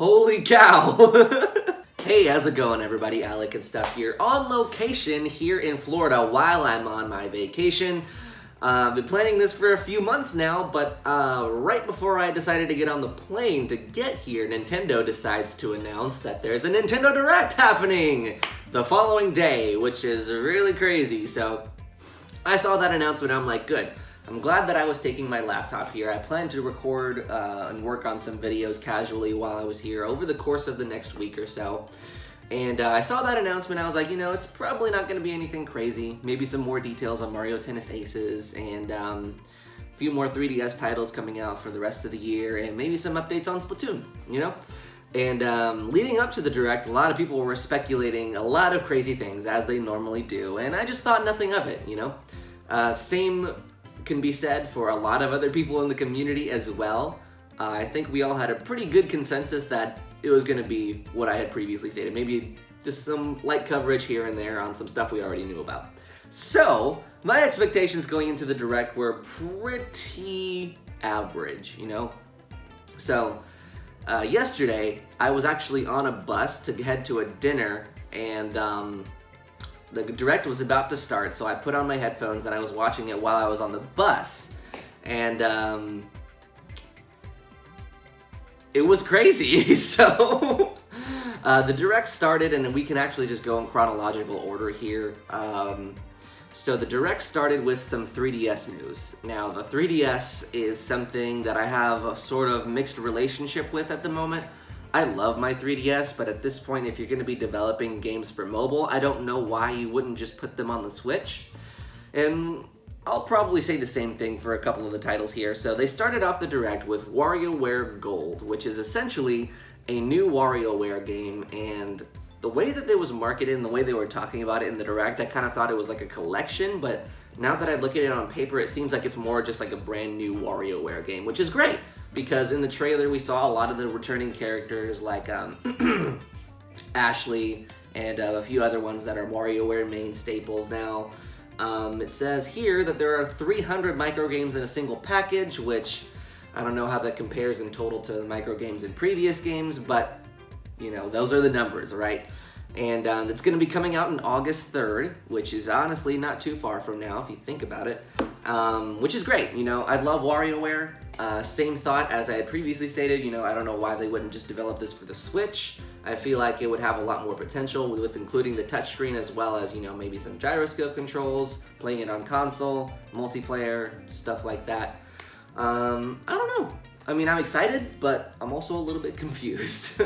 Holy cow! Hey, how's it going everybody? Alec and Stuff here on location here in Florida while I'm on my vacation. I've been planning this for a few months now, but right before I decided to get on the plane to get here, Nintendo decides to announce that there's a Nintendo Direct happening the following day, which is really crazy. So I saw that announcement and I'm like, good. I'm glad that I was taking my laptop here. I plan to record and work on some videos casually while I was here over the course of the next week or so. And I saw that announcement, I was like, you know, it's probably not going to be anything crazy. Maybe some more details on Mario Tennis Aces and a few more 3DS titles coming out for the rest of the year and maybe some updates on Splatoon, you know? And leading up to the Direct, a lot of people were speculating a lot of crazy things, as they normally do, and I just thought nothing of it, you know? Same can be said for a lot of other people in the community as well. I think we all had a pretty good consensus that it was going to be what I had previously stated. Maybe just some light coverage here and there on some stuff we already knew about. So, my expectations going into the Direct were pretty average, you know? So, yesterday, I was actually on a bus to head to a dinner, and the Direct was about to start, so I put on my headphones and I was watching it while I was on the bus. And it was crazy. So the Direct started, and we can actually just go in chronological order here. So the Direct started with some 3DS news. Now, the 3DS is something that I have a sort of mixed relationship with at the moment. I love my 3DS, but at this point, if you're going to be developing games for mobile, I don't know why you wouldn't just put them on the Switch. And I'll probably say the same thing for a couple of the titles here. So they started off the Direct with WarioWare Gold, which is essentially a new WarioWare game, and the way that it was marketed and the way they were talking about it in the Direct, I kind of thought it was like a collection, but now that I look at it on paper, it seems like it's more just like a brand new WarioWare game, which is great. Because in the trailer we saw a lot of the returning characters like Ashley and a few other ones that are WarioWare main staples now. It says here that there are 300 microgames in a single package, which I don't know how that compares in total to the microgames in previous games, but you know, those are the numbers, right? And it's going to be coming out on August 3rd, which is honestly not too far from now if you think about it, which is great. You know, I love WarioWare. Same thought as I had previously stated, you know, I don't know why they wouldn't just develop this for the Switch. I feel like it would have a lot more potential with including the touchscreen as well as, you know, maybe some gyroscope controls, playing it on console, multiplayer, stuff like that. I don't know. I mean, I'm excited, but I'm also a little bit confused.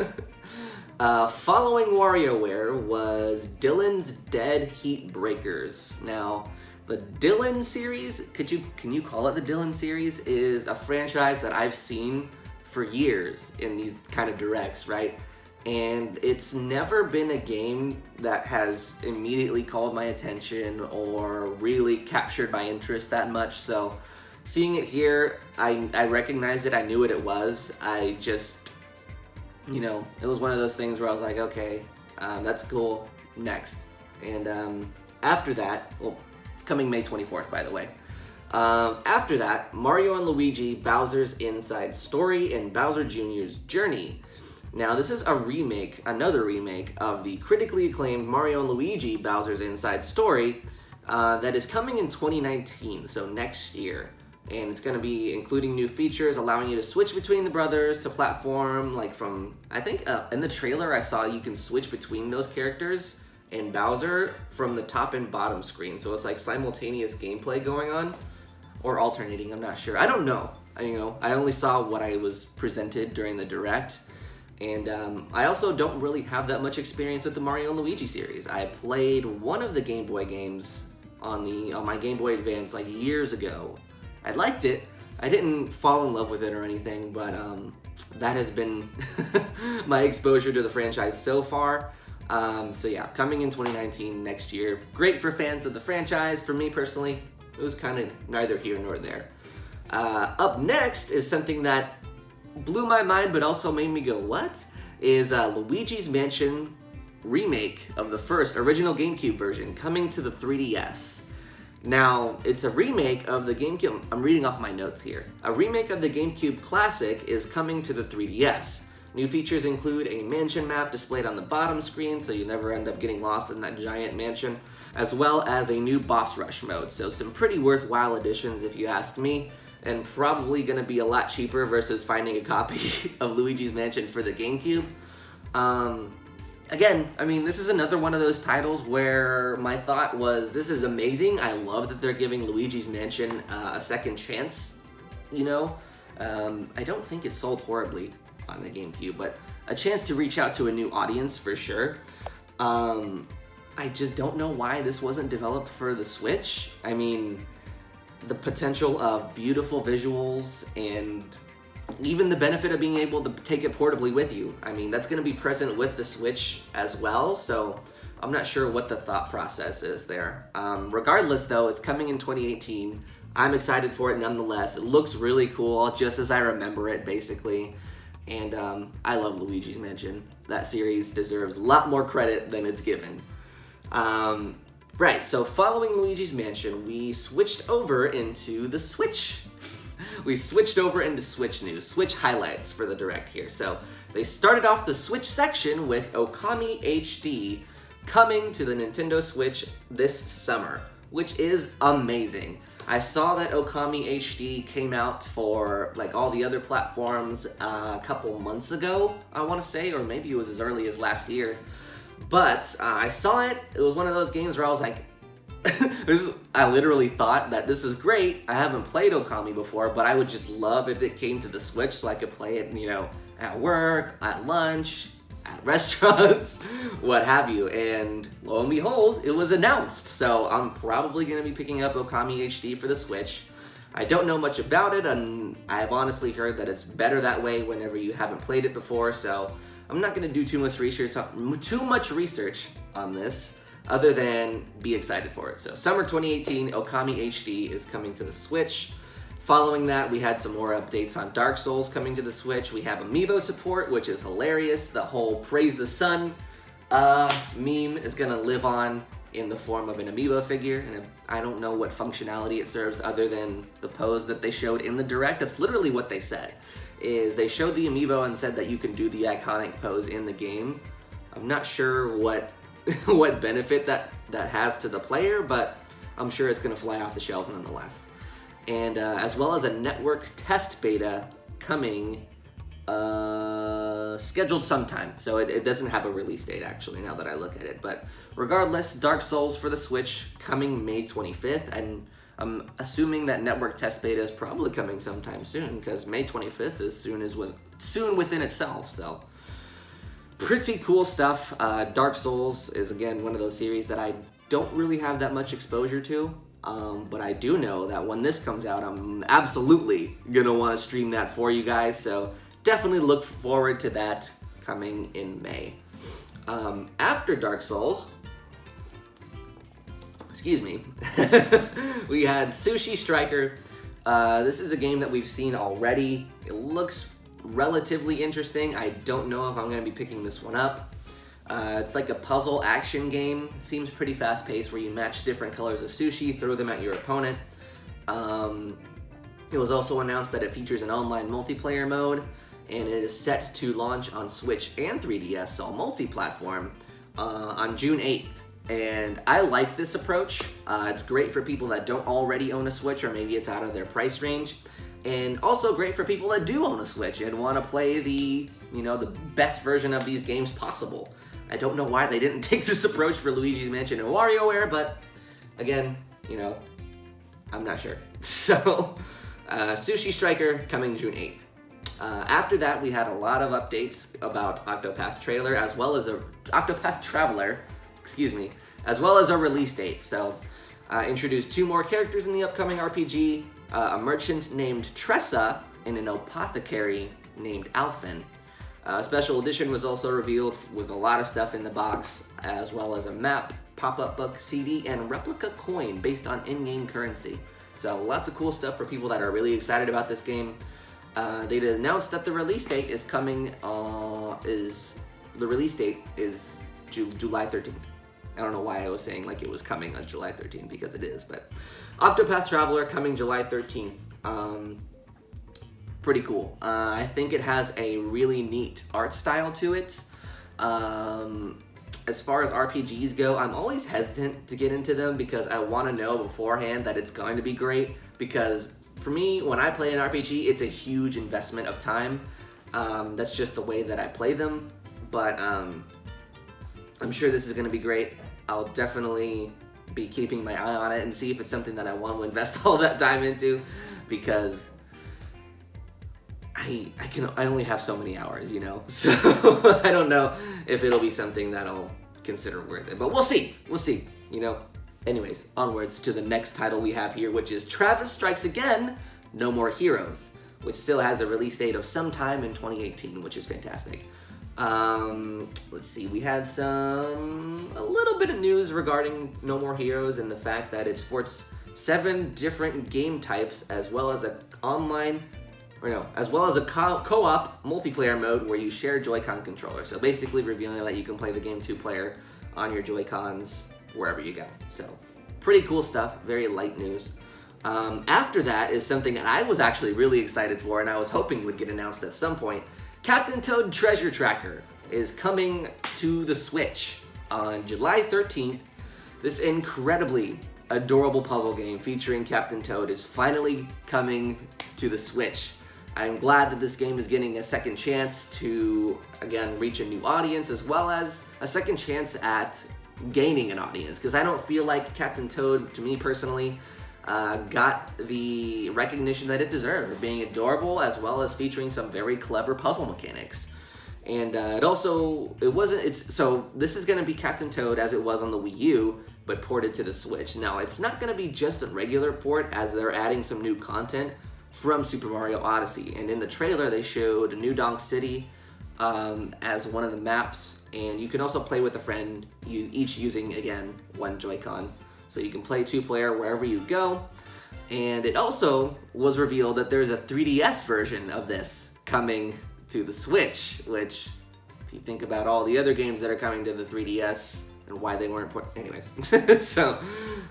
Following WarioWare was Dylan's Dead Heat Breakers. Now, the Dylan series, can you call it the Dylan series, is a franchise that I've seen for years in these kind of Directs, right? And it's never been a game that has immediately called my attention or really captured my interest that much. So seeing it here, I recognized it, I knew what it was. I just, you know, it was one of those things where I was like, okay, that's cool, next. And after that, well, coming May 24th, by the way. After that, Mario and Luigi, Bowser's Inside Story, and Bowser Jr.'s Journey. Now, this is a remake, another remake, of the critically acclaimed Mario and Luigi, Bowser's Inside Story, that is coming in 2019, so next year. And it's going to be including new features, allowing you to switch between the brothers to platform, like from, I think in the trailer I saw you can switch between those characters and Bowser from the top and bottom screen, so it's like simultaneous gameplay going on, or alternating, I'm not sure. I don't know. I only saw what I was presented during the Direct, and I also don't really have that much experience with the Mario and Luigi series. I played one of the Game Boy games on my Game Boy Advance like years ago. I liked it. I didn't fall in love with it or anything, but that has been my exposure to the franchise so far. So yeah, coming in 2019 next year. Great for fans of the franchise. For me personally, it was kind of neither here nor there. Up next is something that blew my mind but also made me go, what? Is Luigi's Mansion remake of the first original GameCube version coming to the 3DS. Now, it's a remake of the GameCube, I'm reading off my notes here. A remake of the GameCube Classic is coming to the 3DS. New features include a mansion map displayed on the bottom screen, so you never end up getting lost in that giant mansion, as well as a new boss rush mode. So some pretty worthwhile additions if you ask me, and probably going to be a lot cheaper versus finding a copy of Luigi's Mansion for the GameCube. Again, I mean, this is another one of those titles where my thought was, this is amazing. I love that they're giving Luigi's Mansion a second chance, you know? I don't think it sold horribly on the GameCube, but a chance to reach out to a new audience for sure. I just don't know why this wasn't developed for the Switch. I mean, the potential of beautiful visuals and even the benefit of being able to take it portably with you. I mean, that's going to be present with the Switch as well, so I'm not sure what the thought process is there. Regardless, though, it's coming in 2018. I'm excited for it nonetheless. It looks really cool, just as I remember it, basically. And I love Luigi's Mansion. That series deserves a lot more credit than it's given. Right, so following Luigi's Mansion, we switched over into the Switch. We switched over into Switch news, Switch highlights for the Direct here. So they started off the Switch section with Okami HD coming to the Nintendo Switch this summer, which is amazing. I saw that Okami HD came out for like all the other platforms a couple months ago, I want to say, or maybe it was as early as last year. But I saw it. It was one of those games where I was like, I literally thought that this is great. I haven't played Okami before, but I would just love if it came to the Switch so I could play it, you know, at work, at lunch, at restaurants, what have you. And lo and behold, it was announced. So I'm probably going to be picking up Okami HD for the Switch. I don't know much about it, and I've honestly heard that it's better that way whenever you haven't played it before. So I'm not going to do too much research on this, other than be excited for it. So summer 2018, Okami HD is coming to the Switch. Following that, we had some more updates on Dark Souls coming to the Switch. We have Amiibo support, which is hilarious. The whole Praise the Sun meme is gonna live on in the form of an Amiibo figure, and I don't know what functionality it serves other than the pose that they showed in the Direct. That's literally what they said, is they showed the Amiibo and said that you can do the iconic pose in the game. I'm not sure what what benefit that has to the player, but I'm sure it's going to fly off the shelves nonetheless. And as well as a network test beta coming scheduled sometime, so it doesn't have a release date actually now that I look at it. But regardless, Dark Souls for the Switch coming May 25th, and I'm assuming that network test beta is probably coming sometime soon, because May 25th is soon within itself. So pretty cool stuff. Dark Souls is, again, one of those series that I don't really have that much exposure to, but I do know that when this comes out, I'm absolutely going to want to stream that for you guys, so definitely look forward to that coming in May. After Dark Souls, excuse me, we had Sushi Striker. This is a game that we've seen already. It looks relatively interesting. I don't know if I'm going to be picking this one up. It's like a puzzle action game. Seems pretty fast paced, where you match different colors of sushi, throw them at your opponent. It was also announced that it features an online multiplayer mode, and it is set to launch on Switch and 3DS, so multi-platform, on June 8th. And I like this approach. It's great for people that don't already own a Switch, or maybe it's out of their price range. And also great for people that do own a Switch and want to play the best version of these games possible. I don't know why they didn't take this approach for Luigi's Mansion and WarioWare, but again, I'm not sure. So, Sushi Striker coming June 8th. After that, we had a lot of updates about Octopath Traveler, as well as as well as a release date. So, introduced 2 more characters in the upcoming RPG, a merchant named Tressa, and an apothecary named Alphen. A special edition was also revealed with a lot of stuff in the box, as well as a map, pop-up book, CD, and replica coin based on in-game currency. So lots of cool stuff for people that are really excited about this game. They announced that the release date is coming, July 13th. I don't know why I was saying like it was coming on July 13th, because it is, but Octopath Traveler coming July 13th. pretty cool. I think it has a really neat art style to it. As far as RPGs go, I'm always hesitant to get into them because I want to know beforehand that it's going to be great. Because for me, when I play an RPG, it's a huge investment of time. That's just the way that I play them. But I'm sure this is going to be great. I'll definitely be keeping my eye on it and see if it's something that I want to invest all that time into, because I only have so many hours, you know? So I don't know if it'll be something that I'll consider worth it, but we'll see, you know? Anyways, onwards to the next title we have here, which is Travis Strikes Again, No More Heroes, which still has a release date of sometime in 2018, which is fantastic. Let's see, we had a little bit of news regarding No More Heroes and the fact that it sports 7 different game types, as well as a co-op multiplayer mode where you share Joy-Con controller. So basically revealing that you can play the game 2-player on your Joy-Cons wherever you go. So pretty cool stuff, very light news. After that is something that I was actually really excited for and I was hoping would get announced at some point. Captain Toad Treasure Tracker is coming to the Switch on July 13th. This incredibly adorable puzzle game featuring Captain Toad is finally coming to the Switch. I'm glad that this game is getting a second chance to, again, reach a new audience, as well as a second chance at gaining an audience, because I don't feel like Captain Toad, to me personally, got the recognition that it deserved for being adorable, as well as featuring some very clever puzzle mechanics. And so this is going to be Captain Toad as it was on the Wii U, but ported to the Switch. Now, it's not going to be just a regular port, as they're adding some new content from Super Mario Odyssey. And in the trailer, they showed New Donk City as one of the maps, and you can also play with a friend, each using, again, one Joy-Con. So you can play 2-player wherever you go. And it also was revealed that there's a 3DS version of this coming to the Switch, which, if you think about all the other games that are coming to the 3DS and why they weren't anyways. So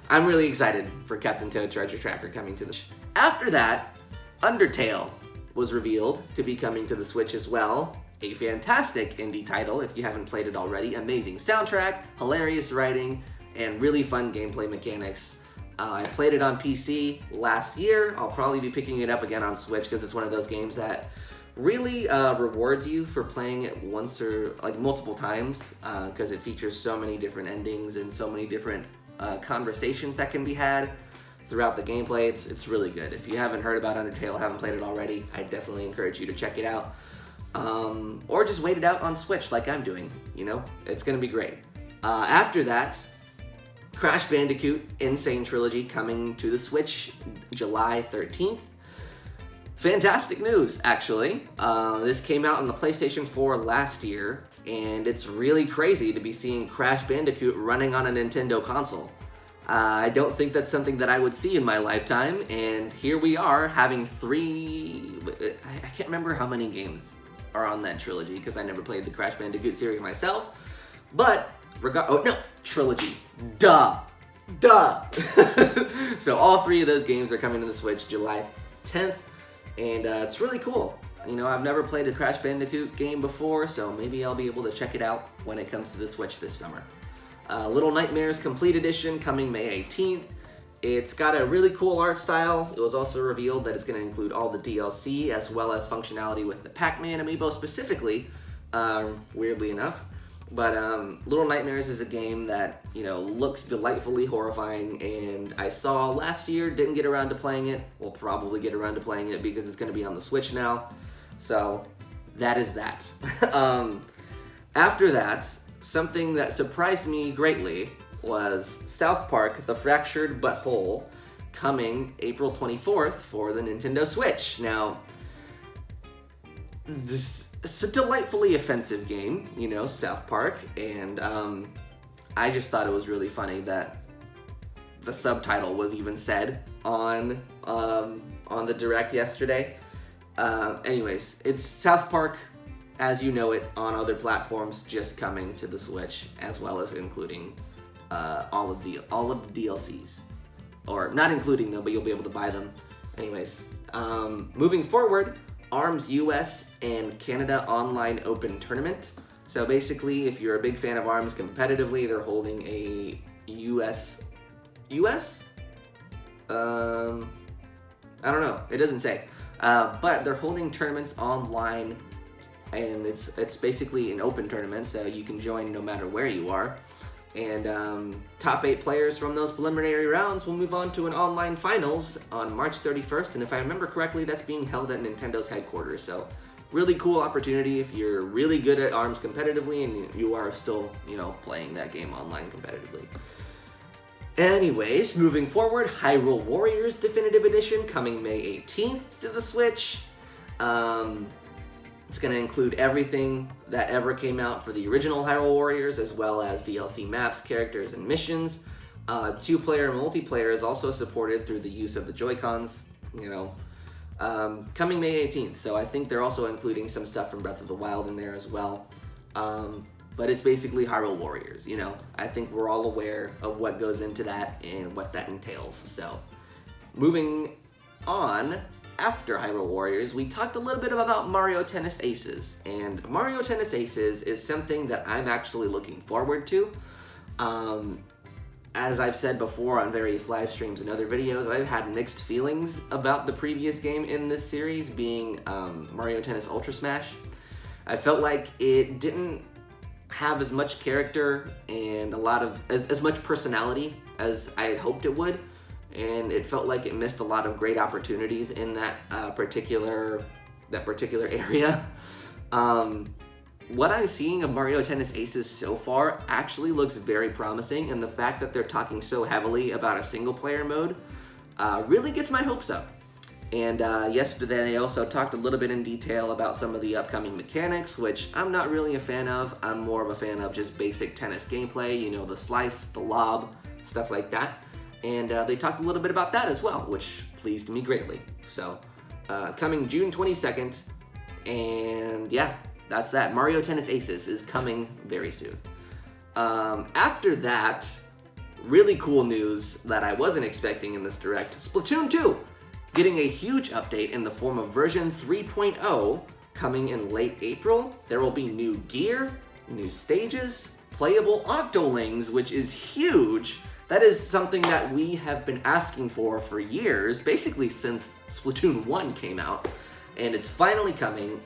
I'm really excited for Captain Toad Treasure Tracker coming to the After that, Undertale was revealed to be coming to the Switch as well. A fantastic indie title if you haven't played it already. Amazing soundtrack, hilarious writing, and really fun gameplay mechanics. I played it on PC last year. I'll probably be picking it up again on Switch because it's one of those games that really rewards you for playing it once or multiple times, because it features so many different endings and so many different conversations that can be had throughout the gameplay. It's really good. If you haven't heard about Undertale, haven't played it already, I definitely encourage you to check it out. Or just wait it out on Switch like I'm doing, you know? It's gonna be great. After that, Crash Bandicoot Insane Trilogy coming to the Switch July 13th. Fantastic news, actually. This came out on the PlayStation 4 last year, and it's really crazy to be seeing Crash Bandicoot running on a Nintendo console. I don't think that's something that I would see in my lifetime, and here we are having 3... I can't remember how many games are on that trilogy, because I never played the Crash Bandicoot series myself, but... trilogy. Duh. So all 3 of those games are coming to the Switch July 10th, and it's really cool. You know, I've never played a Crash Bandicoot game before, so maybe I'll be able to check it out when it comes to the Switch this summer. Little Nightmares Complete Edition coming May 18th. It's got a really cool art style. It was also revealed that it's going to include all the DLC as well as functionality with the Pac-Man amiibo specifically, weirdly enough. But Little Nightmares is a game that, you know, looks delightfully horrifying, and I saw last year, didn't get around to playing it. We'll probably get around to playing it because it's going to be on the Switch now. So that is that. After that, something that surprised me greatly was South Park: The Fractured But Whole, coming April 24th for the Nintendo Switch. Now, it's a delightfully offensive game, you know, South Park, and I just thought it was really funny that the subtitle was even said on the Direct yesterday. Anyways, it's South Park as you know it on other platforms, just coming to the Switch, as well as including all of the DLCs, or not including them, but you'll be able to buy them. Anyways, moving forward, ARMS US and Canada Online Open Tournament. So basically, if you're a big fan of ARMS competitively, they're holding a US? I don't know, it doesn't say. But they're holding tournaments online, and it's basically an open tournament, so you can join no matter where you are. And top 8 players from those preliminary rounds will move on to an online finals on March 31st, and if I remember correctly, that's being held at Nintendo's headquarters. So really cool opportunity if you're really good at ARMS competitively and you are still, playing that game online competitively. Anyways, moving forward, Hyrule Warriors Definitive Edition coming May 18th to the Switch. It's going to include everything that ever came out for the original Hyrule Warriors, as well as DLC maps, characters, and missions. 2-player multiplayer is also supported through the use of the Joy-Cons, coming May 18th. So I think they're also including some stuff from Breath of the Wild in there as well. But it's basically Hyrule Warriors, I think we're all aware of what goes into that and what that entails. So, moving on, after Hyrule Warriors, we talked a little bit about Mario Tennis Aces. And Mario Tennis Aces is something that I'm actually looking forward to. As I've said before on various live streams and other videos, I've had mixed feelings about the previous game in this series, being Mario Tennis Ultra Smash. I felt like it didn't have as much character and as much personality as I had hoped it would, and it felt like it missed a lot of great opportunities in that particular area. What I'm seeing of Mario Tennis Aces so far actually looks very promising, and the fact that they're talking so heavily about a single player mode really gets my hopes up. And yesterday they also talked a little bit in detail about some of the upcoming mechanics, which I'm not really a fan of. I'm more of a fan of just basic tennis gameplay, the slice, the lob, stuff like that. And they talked a little bit about that as well, which pleased me greatly. So, coming June 22nd, and yeah, that's that. Mario Tennis Aces is coming very soon. After that, really cool news that I wasn't expecting in this Direct, Splatoon 2! Getting a huge update in the form of version 3.0 coming in late April. There will be new gear, new stages, playable Octolings, which is huge. That is something that we have been asking for years, basically since Splatoon 1 came out. And it's finally coming,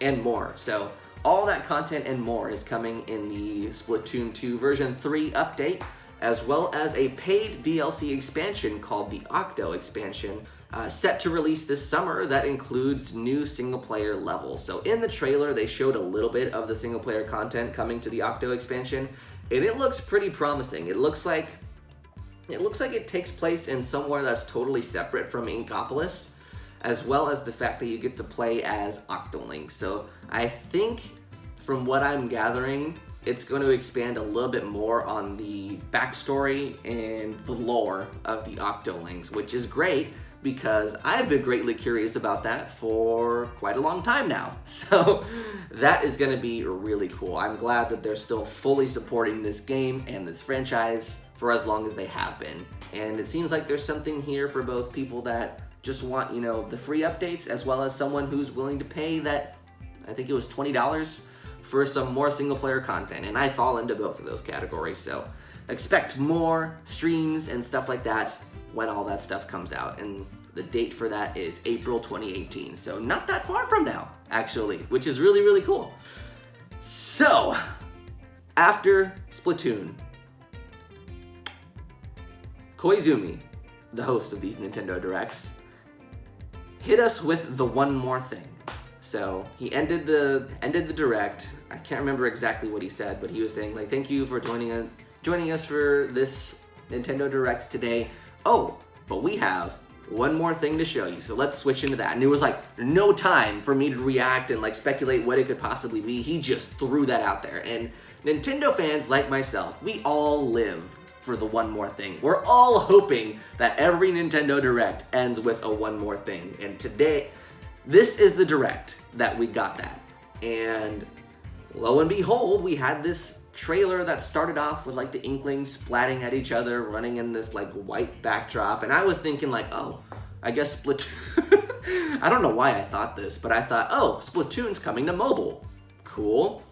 and more. So all that content and more is coming in the Splatoon 2 version 3 update, as well as a paid DLC expansion called the Octo expansion, set to release this summer that includes new single-player levels. So in the trailer, they showed a little bit of the single-player content coming to the Octo expansion, and it looks pretty promising. It looks like it takes place in somewhere that's totally separate from Inkopolis, as well as the fact that you get to play as Octolings. So I think, from what I'm gathering, it's going to expand a little bit more on the backstory and the lore of the Octolings, which is great because I've been greatly curious about that for quite a long time now. So that is going to be really cool. I'm glad that they're still fully supporting this game and this franchise for as long as they have been. And it seems like there's something here for both people that just want, the free updates, as well as someone who's willing to pay that, I think it was $20 for some more single-player content, and I fall into both of those categories, so expect more streams and stuff like that when all that stuff comes out, and the date for that is April 2018, so not that far from now, actually, which is really, really cool. So, after Splatoon, Koizumi, the host of these Nintendo Directs, hit us with the one more thing. So he ended the Direct. I can't remember exactly what he said, but he was saying, thank you for joining us for this Nintendo Direct today. Oh, but we have one more thing to show you, so let's switch into that. And it was no time for me to react and speculate what it could possibly be. He just threw that out there. And Nintendo fans like myself, we all live for the one more thing. We're all hoping that every Nintendo Direct ends with a one more thing. And today, this is the Direct that we got that. And lo and behold, we had this trailer that started off with the Inklings splatting at each other, running in this white backdrop. And I was thinking I I guess Splatoon. I don't know why I thought this, but I thought, oh, Splatoon's coming to mobile. Cool.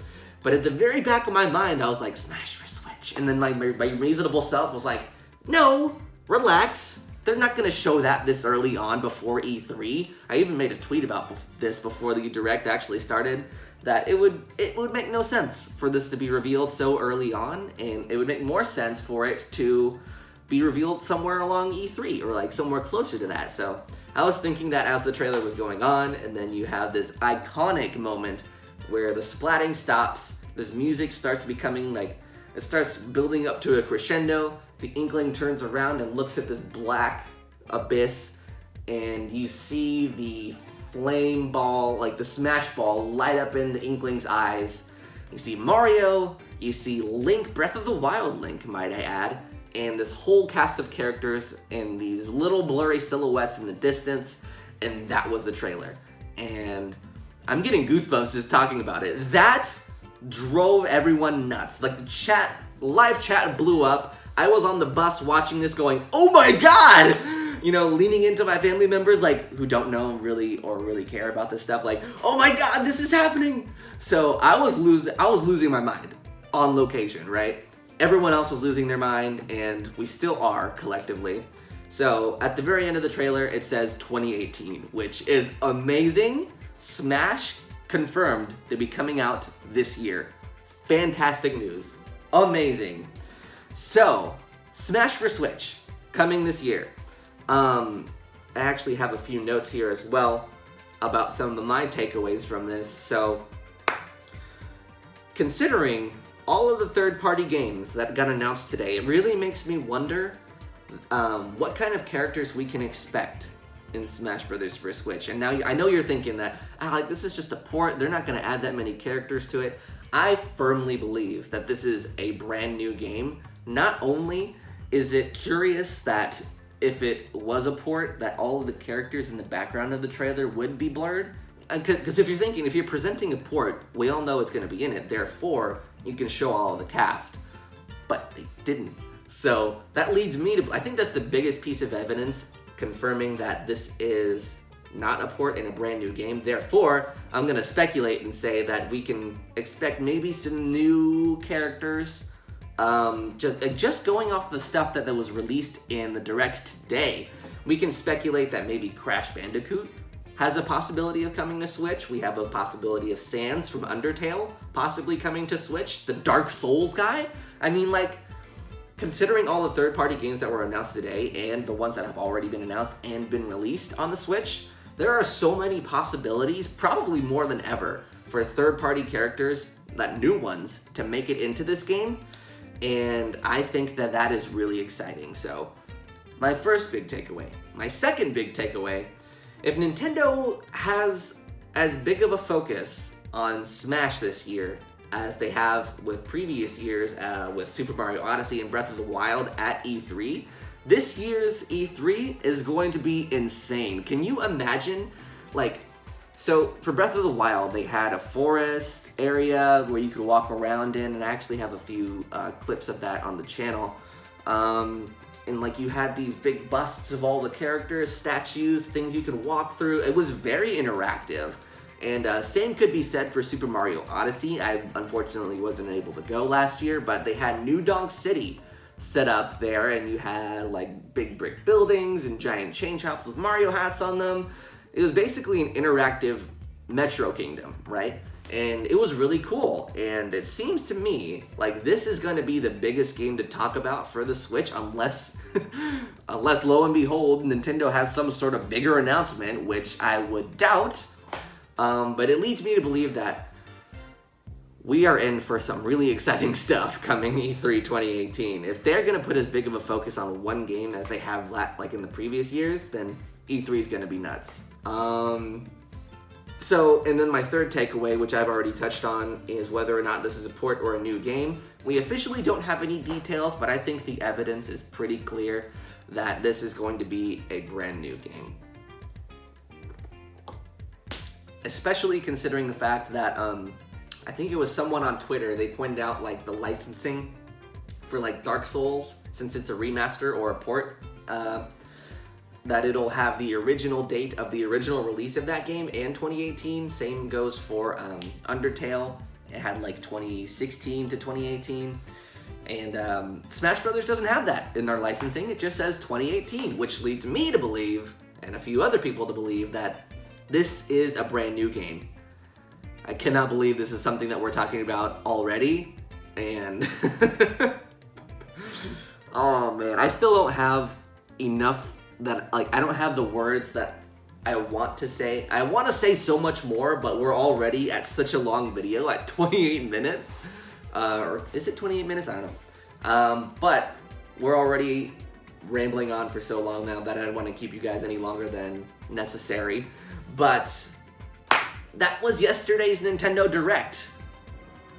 But at the very back of my mind, I was like, Smash for Switch. And then like my reasonable self was like, no, relax. They're not going to show that this early on before E3. I even made a tweet about this before the Direct actually started, that it would make no sense for this to be revealed so early on, and it would make more sense for it to be revealed somewhere along E3 or like somewhere closer to that. So I was thinking that as the trailer was going on, and then you have this iconic moment where the splatting stops, this music starts becoming like, it starts building up to a crescendo. The Inkling turns around and looks at this black abyss, and you see the flame ball, like the smash ball, light up in the Inkling's eyes. You see Mario, you see Link, Breath of the Wild Link, might I add, and this whole cast of characters and these little blurry silhouettes in the distance, and that was the trailer. And I'm getting goosebumps just talking about it. That drove everyone nuts. Like the chat, live chat blew up. I was on the bus watching this going, oh my god! You know, leaning into my family members, like, who don't know really care about this stuff, like, oh my god, this is happening! So I was losing my mind on location, right? Everyone else was losing their mind, and we still are, collectively. So at the very end of the trailer, it says 2018, which is amazing. Smash confirmed to be coming out this year. Fantastic news. Amazing. So, Smash for Switch, coming this year. I actually have a few notes here as well about some of my takeaways from this. So, considering all of the third-party games that got announced today, it really makes me wonder what kind of characters we can expect in Smash Brothers for Switch. And now I know you're thinking that, like, this is just a port, they're not going to add that many characters to it. I firmly believe that this is a brand new game. Not only is it curious that if it was a port, that all of the characters in the background of the trailer would be blurred. Because if you're presenting a port, we all know it's going to be in it, therefore you can show all of the cast. But they didn't. So that leads me to, I think that's the biggest piece of evidence confirming that this is not a port in a brand new game. Therefore, I'm going to speculate and say that we can expect maybe some new characters. Just going off the stuff that was released in the Direct today, we can speculate that maybe Crash Bandicoot has a possibility of coming to Switch. We have a possibility of Sans from Undertale possibly coming to Switch. The Dark Souls guy. I mean, like, considering all the third-party games that were announced today and the ones that have already been announced and been released on the Switch, there are so many possibilities, probably more than ever, for third-party characters, that new ones, to make it into this game. And I think that that is really exciting. So, my first big takeaway. My second big takeaway, if Nintendo has as big of a focus on Smash this year as they have with previous years with Super Mario Odyssey and Breath of the Wild at E3, this year's E3 is going to be insane. Can you imagine, like, so for Breath of the Wild, they had a forest area where you could walk around in, and I actually have a few clips of that on the channel. And like you had these big busts of all the characters, statues, things you could walk through. It was very interactive. And same could be said for Super Mario Odyssey. I unfortunately wasn't able to go last year, but they had New Donk City set up there, and you had like big brick buildings and giant chain shops with Mario hats on them. It was basically an interactive Metro Kingdom, right? And it was really cool. And it seems to me like this is going to be the biggest game to talk about for the Switch, unless lo and behold, Nintendo has some sort of bigger announcement, which I would doubt. But it leads me to believe that we are in for some really exciting stuff coming E3 2018. If they're going to put as big of a focus on one game as they have like in the previous years, then E3 is going to be nuts. So, and then my third takeaway, which I've already touched on, is whether or not this is a port or a new game. We officially don't have any details, but I think the evidence is pretty clear that this is going to be a brand new game. Especially considering the fact that, I think it was someone on Twitter, they pointed out like the licensing for like Dark Souls, since it's a remaster or a port. that it'll have the original date of the original release of that game and 2018. Same goes for Undertale. It had like 2016 to 2018. And Smash Brothers doesn't have that in their licensing. It just says 2018, which leads me to believe, and a few other people to believe, that this is a brand new game. I cannot believe this is something that we're talking about already. And oh man, I still don't have enough that, like, I don't have the words that I want to say. I want to say so much more, but we're already at such a long video, at 28 minutes. Or is it 28 minutes? I don't know. But we're already rambling on for so long now that I don't want to keep you guys any longer than necessary. But that was yesterday's Nintendo Direct.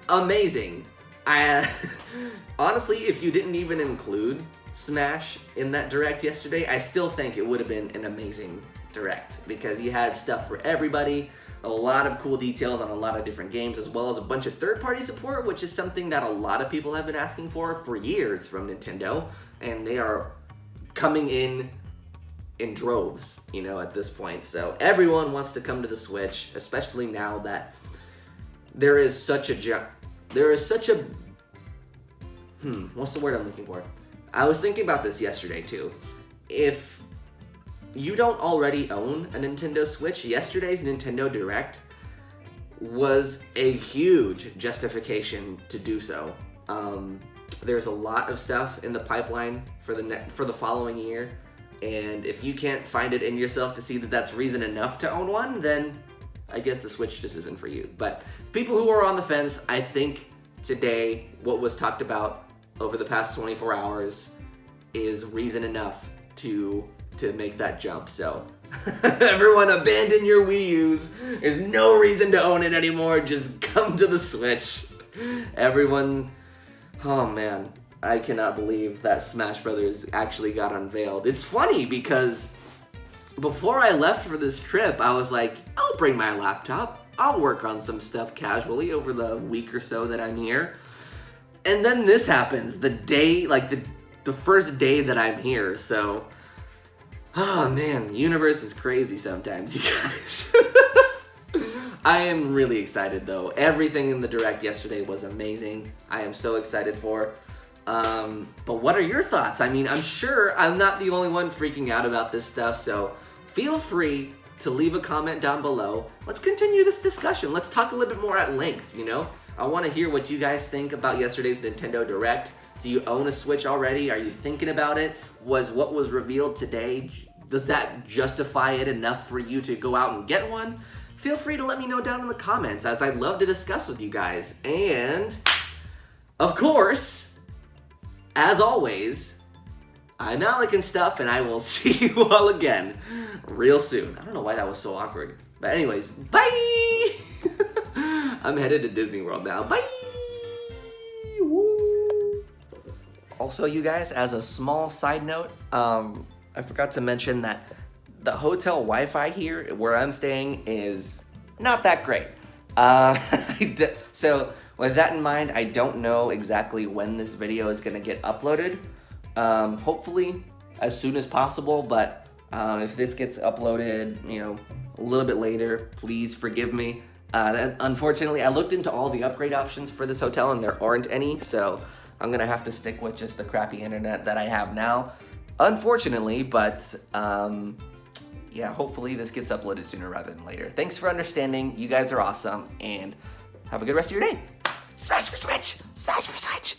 Amazing. Honestly, if you didn't even include Smash in that Direct yesterday, I still think it would have been an amazing Direct, because you had stuff for everybody, a lot of cool details on a lot of different games, as well as a bunch of third-party support, which is something that a lot of people have been asking for years from Nintendo, and they are coming in droves, you know, at this point. So everyone wants to come to the Switch, especially now that there is such a what's the word I'm looking for? I was thinking about this yesterday too. If you don't already own a Nintendo Switch, yesterday's Nintendo Direct was a huge justification to do so. There's a lot of stuff in the pipeline for the following year, and if you can't find it in yourself to see that that's reason enough to own one, then I guess the Switch just isn't for you. But people who are on the fence, I think today what was talked about over the past 24 hours is reason enough to make that jump. So everyone, abandon your Wii U's. There's no reason to own it anymore. Just come to the Switch. Everyone, oh man, I cannot believe that Smash Brothers actually got unveiled. It's funny because before I left for this trip, I was like, I'll bring my laptop. I'll work on some stuff casually over the week or so that I'm here. And then this happens the day, like the first day that I'm here. So, oh man, the universe is crazy sometimes, you guys. I am really excited though. Everything in the Direct yesterday was amazing. I am so excited for. But what are your thoughts? I mean, I'm sure I'm not the only one freaking out about this stuff, so feel free to leave a comment down below. Let's continue this discussion. Let's talk a little bit more at length, you know? I want to hear what you guys think about yesterday's Nintendo Direct. Do you own a Switch already? Are you thinking about it? Was what was revealed today, does that justify it enough for you to go out and get one? Feel free to let me know down in the comments, as I'd love to discuss with you guys. And, of course, as always, I'm alecandstuff, and I will see you all again real soon. I don't know why that was so awkward. But anyways, bye! I'm headed to Disney World now. Bye! Woo. Also, you guys, as a small side note, I forgot to mention that the hotel Wi-Fi here where I'm staying is not that great. So with that in mind, I don't know exactly when this video is gonna get uploaded. Hopefully as soon as possible, but if this gets uploaded, you know, a little bit later, please forgive me. Unfortunately, I looked into all the upgrade options for this hotel and there aren't any, so I'm gonna have to stick with just the crappy internet that I have now, unfortunately, but yeah, hopefully this gets uploaded sooner rather than later. Thanks for understanding. You guys are awesome, and have a good rest of your day. Smash for Switch! Smash for Switch!